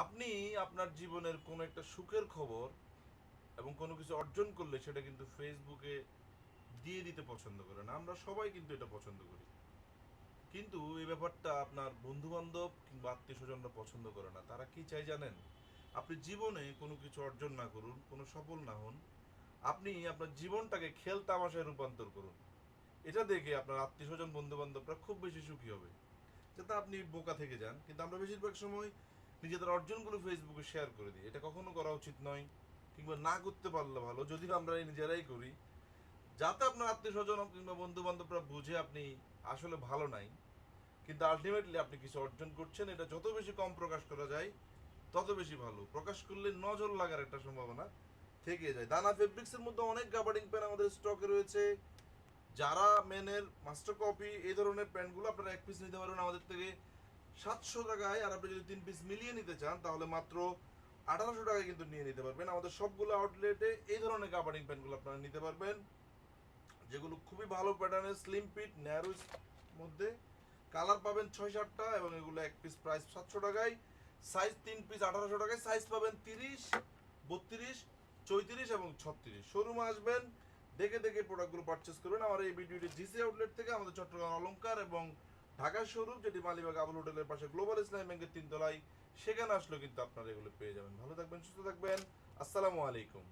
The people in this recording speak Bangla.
আপনি আপনার জীবনের কোনো একটা সুখের খবর এবং কোনো কিছু অর্জন করলে সেটা কিন্তু ফেসবুকে দিয়ে দিতে পছন্দ করেন। আমরা সবাই কিন্তু এটা পছন্দ করি, কিন্তু এই ব্যাপারটা আপনার বন্ধু বান্ধব কিংবা আত্মীয় স্বজনরা পছন্দ করে না। তারা কি চাই জানেন? আপনি জীবনে কোনো কিছু অর্জন না করুন, কোনো সফল না হন, আপনি আপনার জীবনটাকে খেল তামাশায় রূপান্তর করুন। এটা দেখে আপনার আত্মীয় স্বজন বন্ধু বান্ধবরা খুব বেশি সুখী হবে, যাতে আপনি বোকা থেকে যান। কিন্তু আমরা বেশিরভাগ সময় নিজেদের অর্জনগুলো ফেসবুকে শেয়ার করে দিই। এটা কখনো করা উচিত নয়, কিংবা না করতে পারলে ভালো, যদিও আমরা এই নিজেরাই করি, যাতে আপনার আত্মীয় স্বজন কিংবা বন্ধু বান্ধবরা বুঝে আপনি আসলে ভালো নাই, কিন্তু আলটিমেটলি আপনি কিছু অর্জন করছেন। এটা যত বেশি কম প্রকাশ করা যায় তত বেশি ভালো। প্রকাশ করলে নজর লাগার একটা সম্ভাবনা থেকে যায়। দানা ফেব্রিক্সের মধ্যে অনেক গাবার্ডিং প্যান্ট আমাদের স্টকে রয়েছে। যারা মেনের মাস্টার কপি এই ধরনের প্যান্টগুলো আপনারা এক পিস নিতে পারবেন আমাদের থেকে 700 টাকায়। আর আপনি যদি 3 পিস মিলিয়ে নিতে চান তাহলে মাত্র 1800 টাকায় কিন্তু নিয়ে নিতে পারবেন। আমাদের সবগুলো আউটলেটে এই ধরনের কাভারিং প্যান্টগুলো আপনারা নিতে পারবেন, যেগুলো খুবই ভালো প্যাটার্নের, স্লিম ফিট, ন্যারো মধ্যে। কালার পাবেন 6-7টা এবং এগুলো এক পিস প্রাইস 700 টাকায়। সাইজ 3 পিস 1800 টাকায়। সাইজ পাবেন 30, 32, 34 এবং 36। শোরুমে আসবেন, দেখে দেখে প্রোডাক্টগুলো পারচেস করবেন। আমার এই ভিডিওটি জিসি আউটলেট থেকে, আমাদের চট্টগ্রাম অলংকার এবং ঢাকার শোরুম, যেটি মালিবাগ আবুল হোটেলের পাশে গ্লোবাল ইসলামী ব্যাংকের 3 তলায়, সেখানে আসলেও কিন্তু আপনারা এগুলো পেয়ে যাবেন। ভালো থাকবেন, সুস্থ থাকবেন। আসসালামু আলাইকুম।